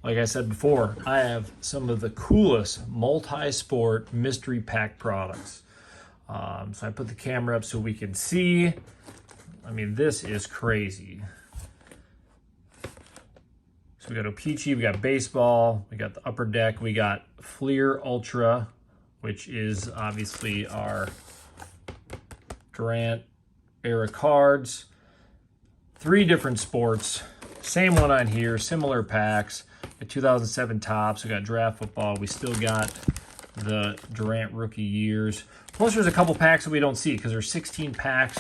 like I said before, I have some of the coolest multi-sport mystery pack products. So I put the camera up so we can see. I mean, this is crazy. So we got O-Pee-Chee, we got baseball, we got the upper deck, we got Fleer Ultra, which is obviously our Durant era cards. 3 different sports, same one on here, similar packs. The 2007 Topps, we got draft football, we still got the Durant rookie years. Plus there's a couple packs that we don't see because there's 16 packs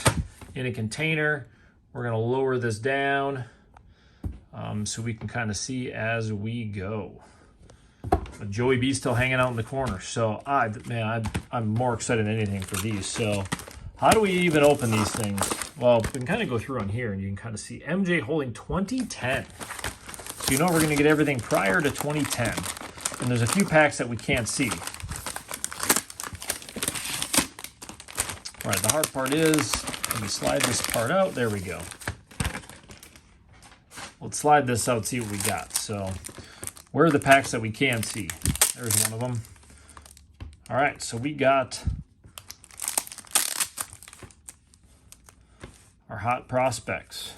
in a container. We're gonna lower this down so we can kind of see as we go. But Joey B's still hanging out in the corner. So I'm more excited than anything for these. So how do we even open these things? Well, we can kind of go through on here and you can kind of see MJ holding 2010. So you know we're going to get everything prior to 2010. And there's a few packs that we can't see. All right, the hard part is, let me slide this part out. There we go. Let's slide this out, see what we got. So where are the packs that we can see? There's one of them. All right, so we got our hot prospects.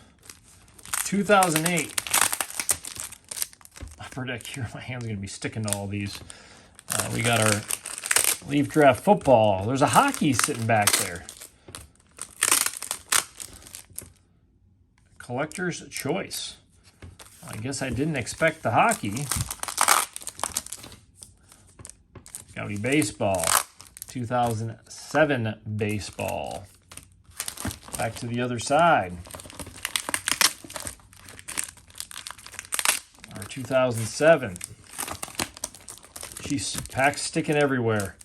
2008. Upper deck here. My hand's going to be sticking to all these. We got our Leaf Draft football. There's a hockey sitting back there. Collector's choice. I guess I didn't expect the hockey. Gouty baseball. 2007 baseball. Back to the other side. Our 2007. Jeez, packs sticking everywhere.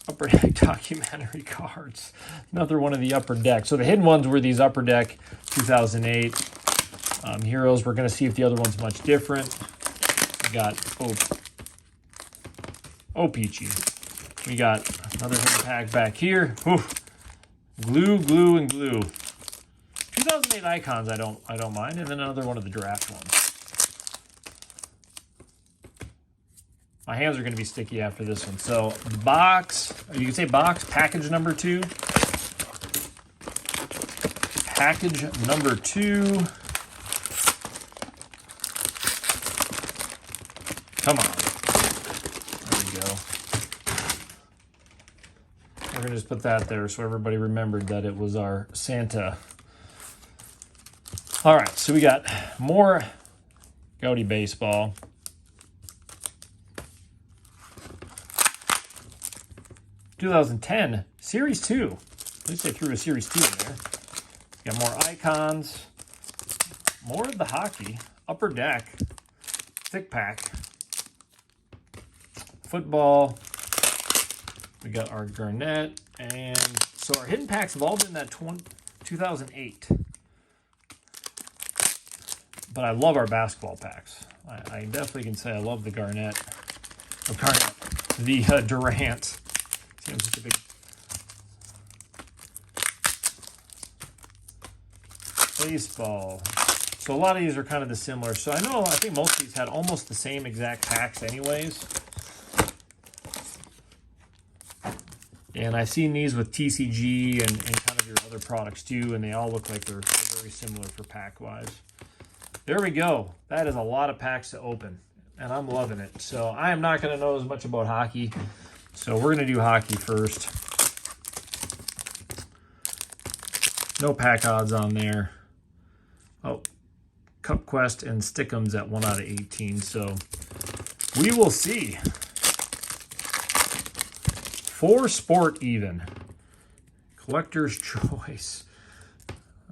Upper deck documentary cards. Another one of the upper deck. So the hidden ones were these upper deck 2008 heroes. We're going to see if the other one's much different. We got O-Pee-Chee. We got another hidden pack back here. Whew. Glue, glue, and glue. 2008 icons I don't mind, and then another one of the draft ones. My hands are going to be sticky after this one. So box, you can say box, package number 2. Package number 2. Come on. There we go. We're going to just put that there so everybody remembered that it was our Santa. All right, so we got more Gouty baseball. (2010) Series 2. At least they threw a Series 2 in there. Got more icons. More of the hockey. Upper deck. Thick pack. Football. We got our Garnett. And so our hidden packs have all been that 2008. But I love our basketball packs. I definitely can say I love the Garnett. The Durant. Seems such a big baseball. So a lot of these are kind of the similar. So I think most of these had almost the same exact packs anyways. And I've seen these with TCG and kind of your other products too, and they all look like they're very similar for pack-wise. There we go. That is a lot of packs to open, and I'm loving it. So I am not going to know as much about hockey. So we're going to do hockey first. No pack odds on there. Oh, Cup Quest and Stick'ems at 1 out of 18. So we will see. 4 sport even. Collector's choice.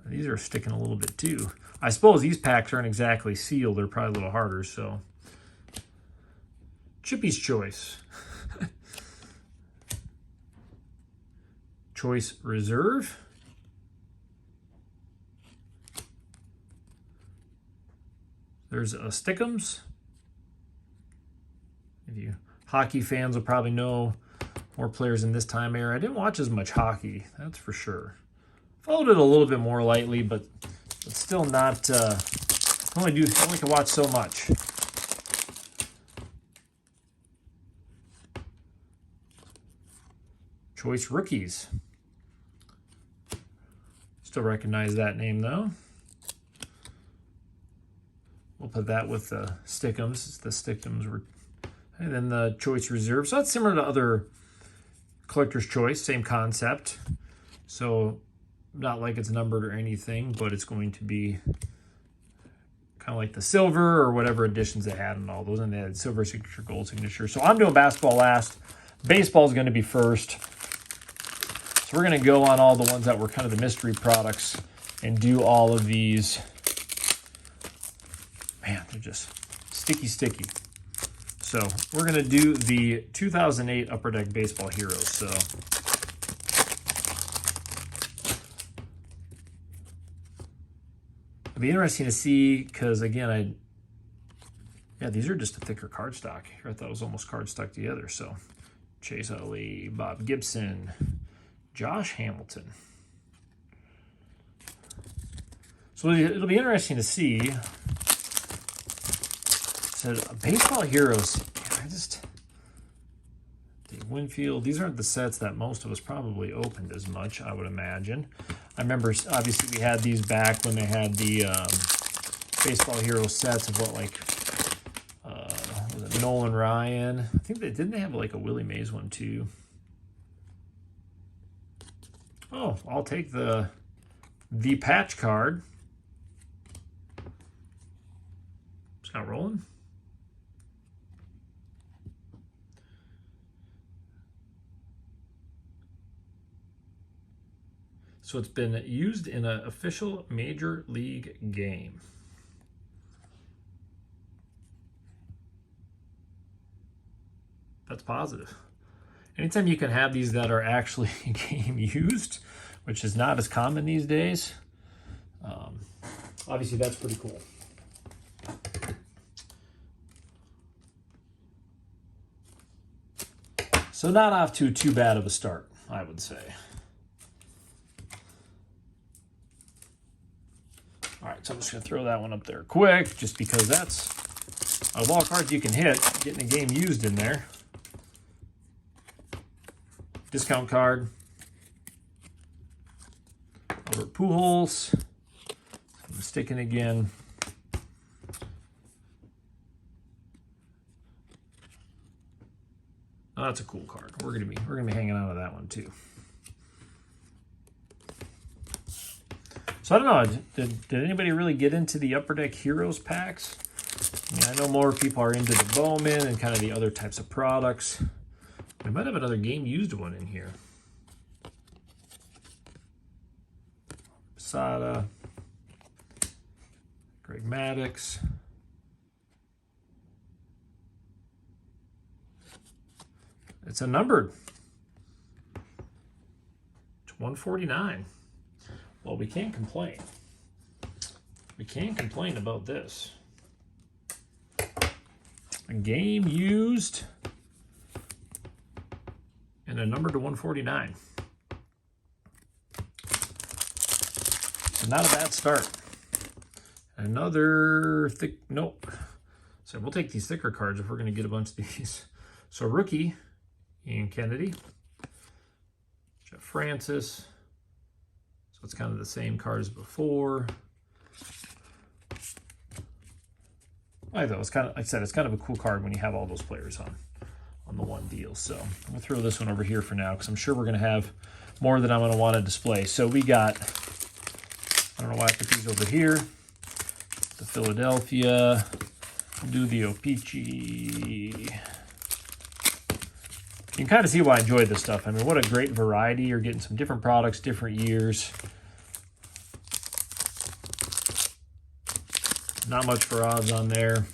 These are sticking a little bit too. I suppose these packs aren't exactly sealed. They're probably a little harder. So Chippy's choice. Choice Reserve. There's a Stick'ems. If you hockey fans will probably know more players in this time era. I didn't watch as much hockey, that's for sure. Followed it a little bit more lightly, but still not I only can watch so much. Choice Rookies. Still recognize that name though. We'll put that with the Stickums. The Stickums were, and then the Choice Reserve. So that's similar to other Collector's Choice, same concept. So not like it's numbered or anything, but it's going to be kind of like the silver or whatever editions they had and all those. And they had silver signature, gold signature. So I'm doing basketball last. Baseball is going to be first. So we're going to go on all the ones that were kind of the mystery products and do all of these. Man, they're just sticky. So we're going to do the 2008 Upper Deck Baseball Heroes. So it'll be interesting to see because, again, yeah, these are just a thicker cardstock. Here I thought it was almost cardstock together. So Chase Utley, Bob Gibson, Josh Hamilton. So it'll be interesting to see. So Baseball Heroes, Dave Winfield, these aren't the sets that most of us probably opened as much, I would imagine. I remember, obviously, we had these back when they had the Baseball Heroes sets of what, like, was it Nolan Ryan? I think didn't they have like a Willie Mays one too? Oh, I'll take the patch card. It's not rolling. So it's been used in an official Major League game. That's positive. Anytime you can have these that are actually game used, which is not as common these days, obviously that's pretty cool. So not off to too bad of a start, I would say. All right, so I'm just going to throw that one up there quick, just because that's, out of all cards you can hit, getting a game used in there. Discount card. Albert Pujols. I'm sticking again. Oh, that's a cool card. We're gonna be hanging on to that one too. So I don't know. Did anybody really get into the Upper Deck Heroes packs? I mean, I know more people are into the Bowman and kind of the other types of products. We might have another game used one in here. Posada, Greg Maddux. It's a numbered. It's 149. Well, we can't complain. We can't complain about this. A game used and a number to 149. So not a bad start. Another thick, nope. So we'll take these thicker cards if we're going to get a bunch of these. So rookie, Ian Kennedy, Jeff Francis. So it's kind of the same card as before. I thought it was kind of, like I said, it's kind of a cool card when you have all those players on the one deal. So I'm going to throw this one over here for now because I'm sure we're going to have more that I'm going to want to display. So we got, I don't know why I put these over here. The Philadelphia. We'll do the O-Pee-Chee. You can kind of see why I enjoy this stuff. I mean, what a great variety. You're getting some different products, different years. Not much for odds on there.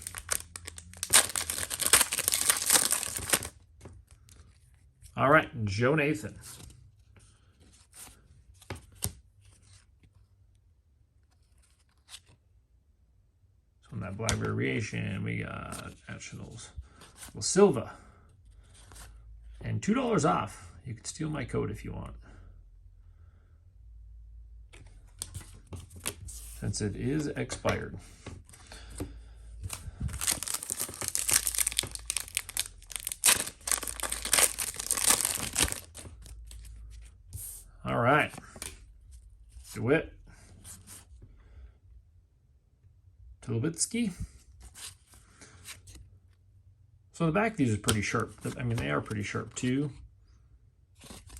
All right, Joe Nathan. So in that black variation, we got Nationals. Well, Silva. And $2 off. You can steal my code if you want. Since it is expired. DeWitt. Tulowitzki. So the back of these is pretty sharp. I mean, they are pretty sharp too.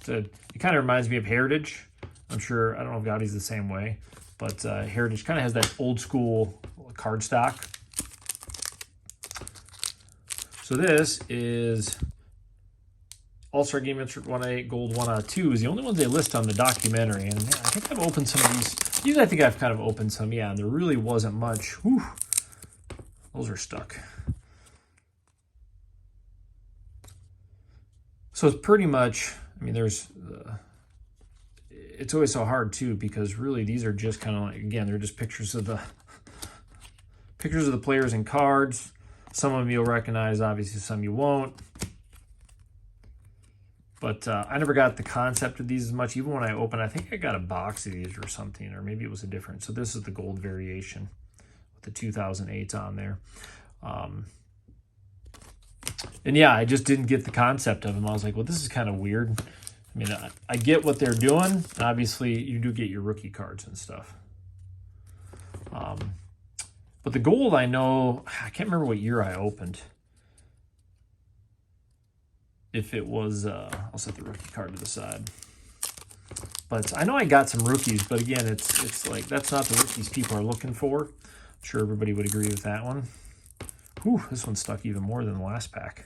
So it kind of reminds me of Heritage. I'm sure, I don't know if Gaudi's the same way, but Heritage kind of has that old school card stock. So this is All-Star Game Insert 1/8, Gold 1/2 is the only ones they list on the documentary. And man, I think I've opened some of these. These I think I've kind of opened some, yeah, and there really wasn't much. Whew, those are stuck. So it's pretty much, I mean, there's, it's always so hard too, because really these are just kind of like, again, they're just pictures of the players and cards. Some of them you'll recognize, obviously some you won't. But I never got the concept of these as much. Even when I opened, I think I got a box of these or something, or maybe it was a different. So this is the gold variation with the 2008s on there. And yeah, I just didn't get the concept of them. I was like, well, this is kind of weird. I mean, I get what they're doing. Obviously, you do get your rookie cards and stuff. But the gold, I know, I can't remember what year I opened. If it was, I'll set the rookie card to the side. But I know I got some rookies, but again, it's like, that's not the rookies people are looking for. I'm sure everybody would agree with that one. Whew, this one stuck even more than the last pack.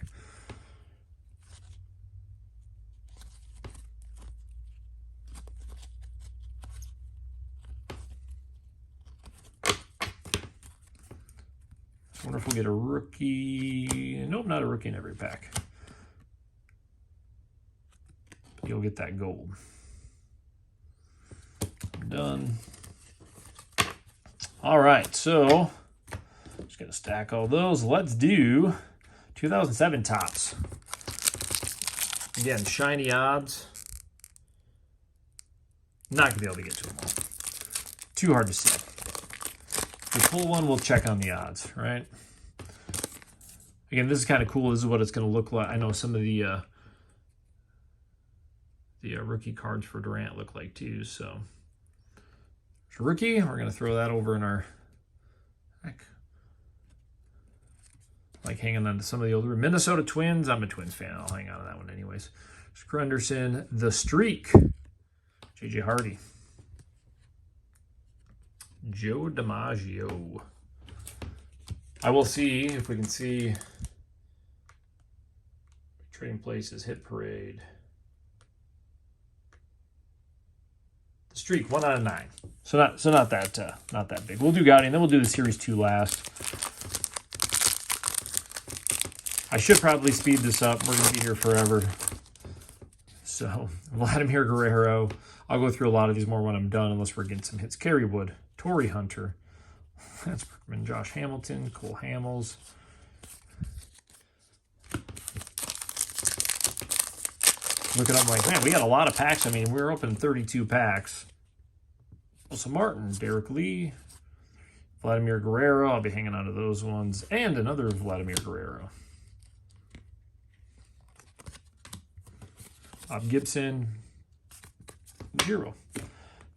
I wonder if we'll get a rookie. Nope, not a rookie in every pack. But you'll get that gold. I'm done. All right, so just gonna stack all those. Let's do 2007 Topps. Again, shiny odds. Not gonna be able to get to them all. Too hard to see. The full one, we'll check on the odds, right? Again, this is kind of cool. This is what it's going to look like. I know some of the rookie cards for Durant look like too. So, there's a rookie. We're going to throw that over in our deck. Like hanging on to some of the older Minnesota Twins. I'm a Twins fan. I'll hang on to that one anyways. Grunderson, The Streak. J.J. Hardy. Joe DiMaggio. I will see if we can see Trading Places, Hit Parade. The Streak, 1 out of 9. So not that big. We'll do Gaudy, and then we'll do the Series 2 last. I should probably speed this up. We're gonna be here forever. So Vladimir Guerrero. I'll go through a lot of these more when I'm done, unless we're getting some hits. Kerry Wood. Torrey Hunter. That's Berkman. Josh Hamilton. Cole Hamels. Looking up like, man, we got a lot of packs. I mean, we're opening 32 packs. Elsa Martin. Derek Lee. Vladimir Guerrero. I'll be hanging on to those ones. And another Vladimir Guerrero. Bob Gibson. 0.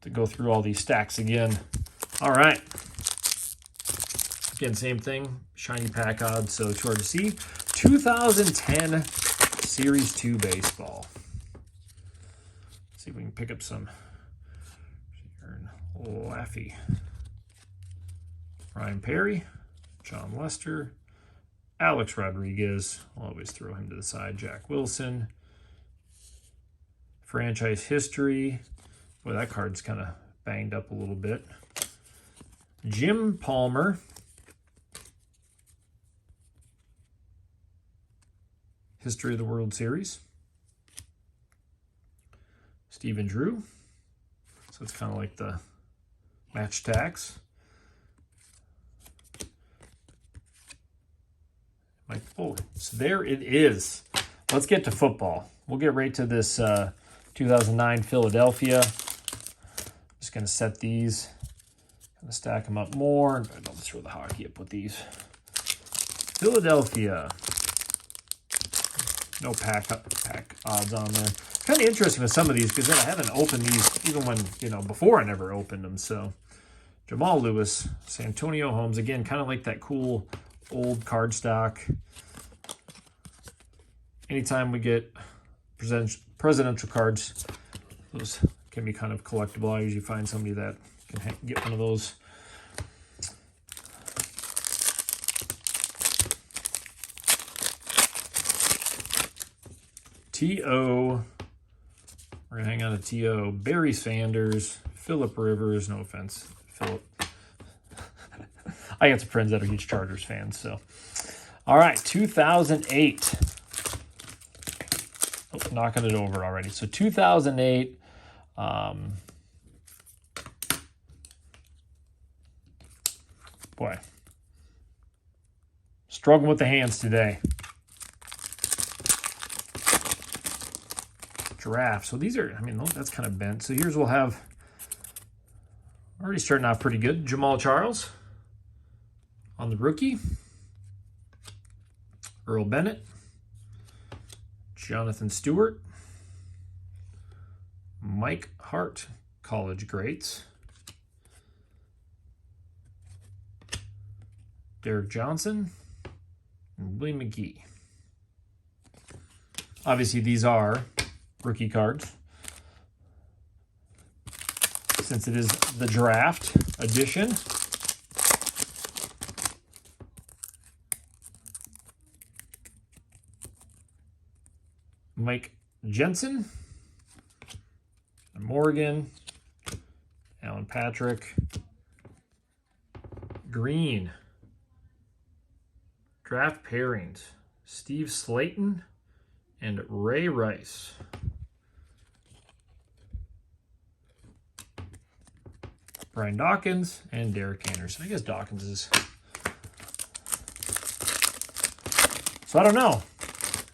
To go through all these stacks again. All right. Again, same thing. Shiny pack odds, so it's hard to see. 2010 Series 2 baseball. Let's see if we can pick up some Laffy. Ryan Perry. John Lester. Alex Rodriguez. I'll always throw him to the side. Jack Wilson. Franchise history. Boy, that card's kind of banged up a little bit. Jim Palmer. History of the World Series. Stephen Drew. So it's kind of like the match tax. Mike Foley. So there it is. Let's get to football. We'll get right to this 2009 Philadelphia. Just going to set these. Going to stack them up more. Don't throw the hockey up with these. Philadelphia. No pack odds on there. kind of interesting with some of these because then I haven't opened these even when, you know, before I never opened them. So Jamal Lewis, Santonio Holmes, again, kind of like that cool old cardstock. Anytime we get presidential cards, those can be kind of collectible. I usually find somebody that can get one of those. T.O. We're going to hang on to T.O. Barry Sanders, Phillip Rivers. No offense, Phillip. I got some friends that are huge Chargers fans. So, all right, 2008. Oh, knocking it over already. So 2008. Boy, struggling with the hands today. Draft. So these are, I mean, that's kind of bent. So here's we'll have, already starting off pretty good. Jamal Charles on the rookie. Earl Bennett. Jonathan Stewart. Mike Hart, college greats. Derek Johnson. And Willie McGee. Obviously, these are rookie cards, since it is the draft edition. Mike Jensen, Morgan, Alan Patrick, Green, draft pairings, Steve Slayton and Ray Rice. Brian Dawkins and Derek Anderson. I guess Dawkins is. So I don't know.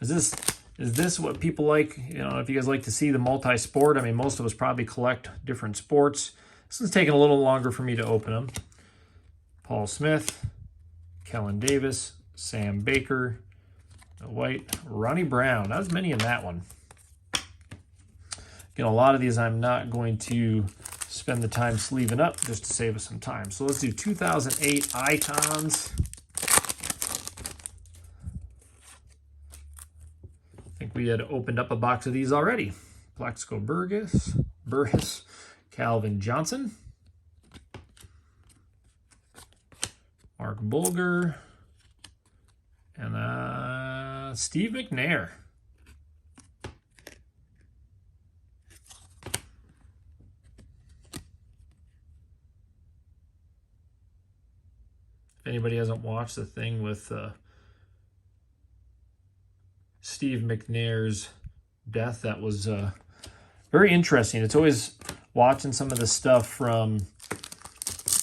Is this what people like? You know, if you guys like to see the multi-sport, I mean, most of us probably collect different sports. This is taking a little longer for me to open them. Paul Smith, Kellen Davis, Sam Baker, White, Ronnie Brown. Not as many in that one. Again, a lot of these I'm not going to spend the time sleeving up just to save us some time. So let's do 2008 icons. I think we had opened up a box of these already. Plaxico Burgess, Calvin Johnson, Mark Bulger, and Steve McNair. If anybody hasn't watched the thing with Steve McNair's death, that was very interesting. It's always watching some of the stuff from,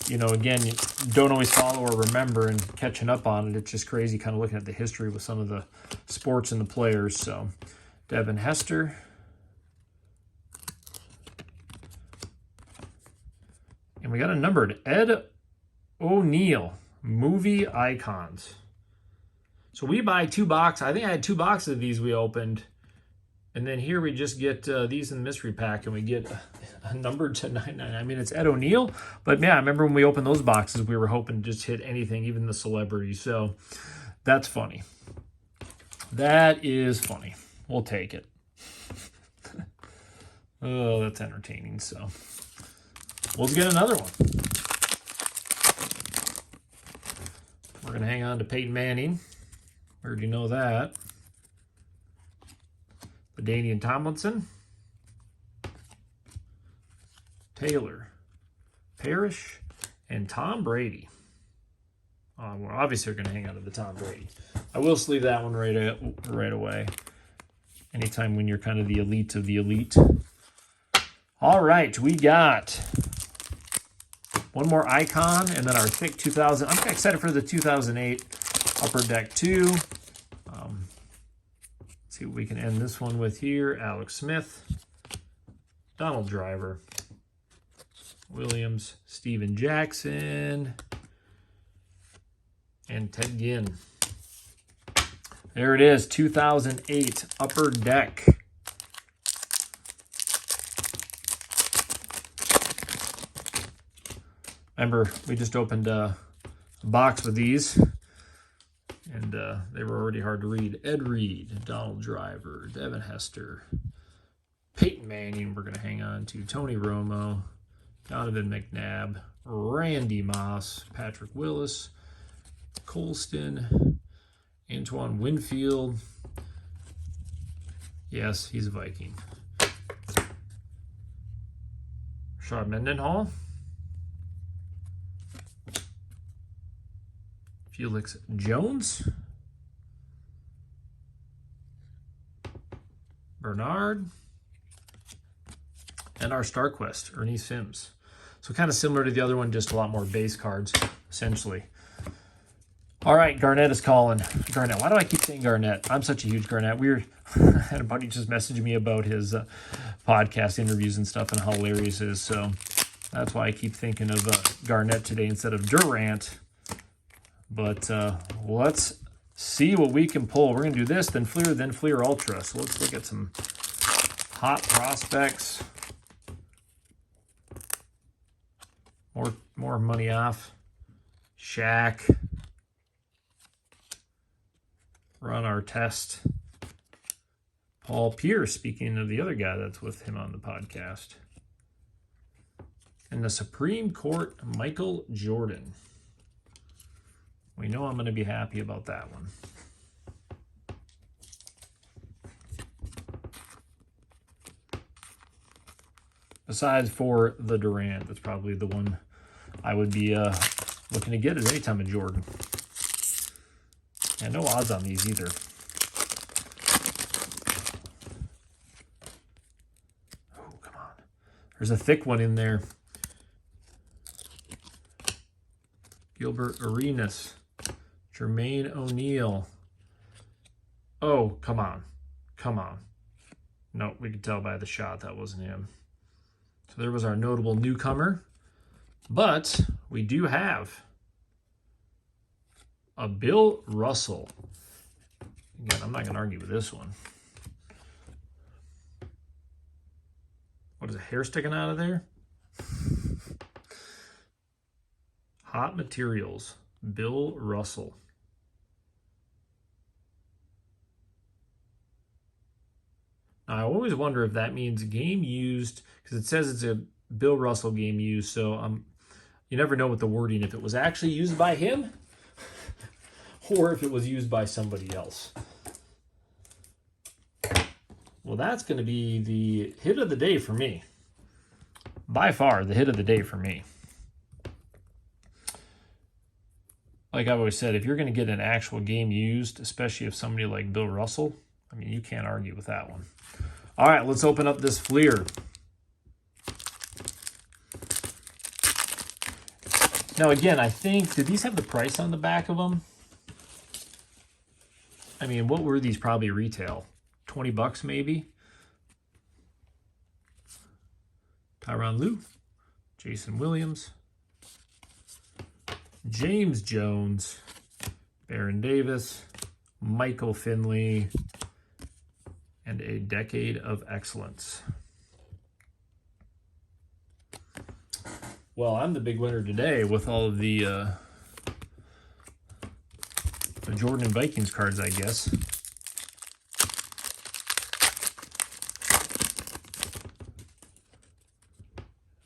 you know, again, you don't always follow or remember, and catching up on it. It's just crazy kind of looking at the history with some of the sports and the players. So Devin Hester. And we got a numbered Ed O'Neill. Movie icons. So we buy 2 boxes. I think I had 2 boxes of these we opened. And then here we just get these in the mystery pack, and we get a number to 99. I mean, it's Ed O'Neill. But yeah, I remember when we opened those boxes, we were hoping to just hit anything, even the celebrities. So that's funny. That is funny. We'll take it. Oh, that's entertaining. So let's get another one. We're going to hang on to Peyton Manning. We already know that. LaDainian Tomlinson. Taylor. Parrish. And Tom Brady. We're obviously going to hang on to the Tom Brady. I will sleeve that one right away. Anytime when you're kind of the elite of the elite. All right, we got one more icon, and then our thick 2000. I'm excited for the 2008 Upper Deck 2. Let's see what we can end this one with here. Alex Smith, Donald Driver, Williams, Steven Jackson, and Ted Ginn. There it is, 2008 Upper Deck. Remember, we just opened a box with these, and they were already hard to read. Ed Reed, Donald Driver, Devin Hester, Peyton Manning, we're going to hang on to, Tony Romo, Donovan McNabb, Randy Moss, Patrick Willis, Colston, Antoine Winfield. Yes, he's a Viking. Rashard Mendenhall. Felix Jones. Bernard. And our Star Quest, Ernie Sims. So kind of similar to the other one, just a lot more base cards, essentially. All right, Garnett is calling. Garnett, why do I keep saying Garnett? I'm such a huge Garnett. I had a buddy just messaging me about his podcast interviews and stuff and how hilarious it is. So that's why I keep thinking of Garnett today instead of Durant. But let's see what we can pull. We're going to do this, then Fleer Ultra. So let's look at some hot prospects. More money off. Shaq. Run our test. Paul Pierce, speaking of the other guy that's with him on the podcast. And the Supreme Court, Michael Jordan. We know I'm going to be happy about that one. Besides for the Durant, that's probably the one I would be looking to get at any time of Jordan. And no odds on these either. Oh, come on. There's a thick one in there. Gilbert Arenas. Jermaine O'Neal. Oh, come on. Come on. No, we could tell by the shot that wasn't him. So there was our notable newcomer. But we do have a Bill Russell. Again, I'm not going to argue with this one. What is a hair sticking out of there? Hot Materials, Bill Russell. Now, I always wonder if that means game used, because it says it's a Bill Russell game used, so you never know with the wording if it was actually used by him or if it was used by somebody else. Well, that's going to be the hit of the day for me. By far, the hit of the day for me. Like I've always said, if you're going to get an actual game used, especially if somebody like Bill Russell, I mean, you can't argue with that one. All right, let's open up this Fleer. Now, again, I think, did these have the price on the back of them? I mean, what were these probably retail? 20 bucks maybe? Tyronn Lue, Jason Williams, James Jones, Baron Davis, Michael Finley, and a decade of excellence. Well, I'm the big winner today with all of the Jordan and Vikings cards, I guess.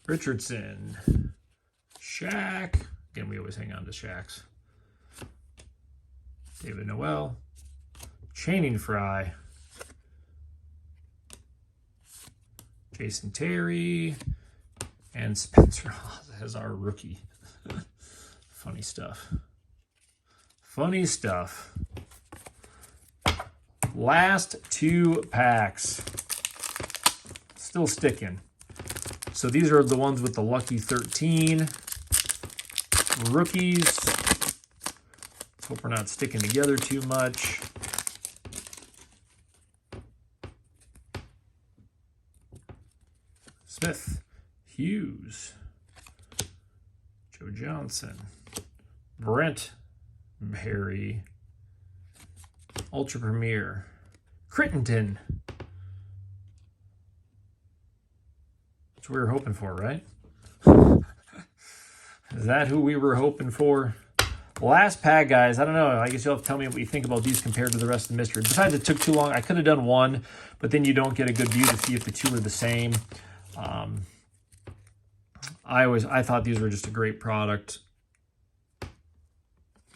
Richardson, Shaq. Again, we always hang on to Shaqs. David Noel, Channing Frye, Jason Terry, and Spencer as our rookie. Funny stuff. Funny stuff. Last two packs. Still sticking. So these are the ones with the lucky 13 rookies. Let's hope we're not sticking together too much. Smith, Hughes, Joe Johnson, Brent Barry, Ultra Premier, Crittenton. That's what we were hoping for, right? Is that who we were hoping for? Last pack, guys. I don't know. I guess you'll have to tell me what you think about these compared to the rest of the mystery. Besides, it took too long. I could have done one, but then you don't get a good view to see if the two are the same. I thought these were just a great product.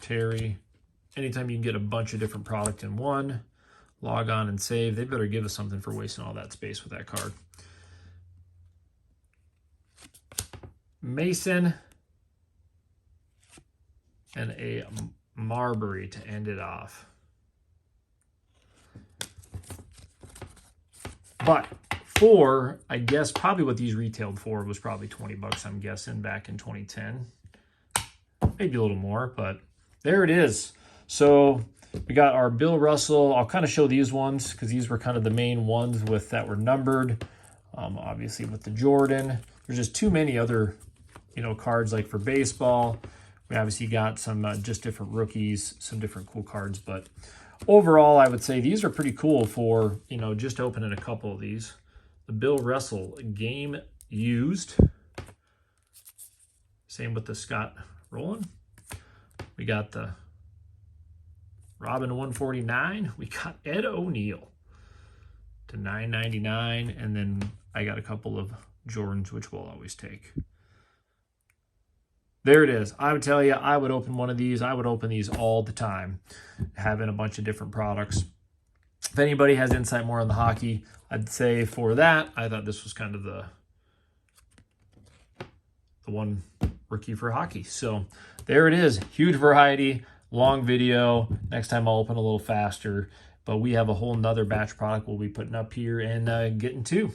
Terry, anytime you can get a bunch of different product in one, log on and save. They better give us something for wasting all that space with that card. Mason and a Marbury to end it off. But for, I guess, probably what these retailed for was probably 20 bucks, I'm guessing, back in 2010. Maybe a little more, but there it is. So we got our Bill Russell. I'll kind of show these ones because these were kind of the main ones with that were numbered. Obviously with the Jordan. There's just too many other, you know, cards like for baseball. We obviously got some just different rookies, some different cool cards. But overall, I would say these are pretty cool for, you know, just opening a couple of these. The Bill Russell game used. Same with the Scott Rowland. We got the Robin 149. We got Ed O'Neill to $9.99. And then I got a couple of Jordans, which we'll always take. There it is. I would tell you, I would open one of these. I would open these all the time, having a bunch of different products. If anybody has insight more on the hockey, I'd say for that, I thought this was kind of the one rookie for hockey. So there it is. Huge variety, long video. Next time I'll open a little faster. But we have a whole nother batch product we'll be putting up here and getting to.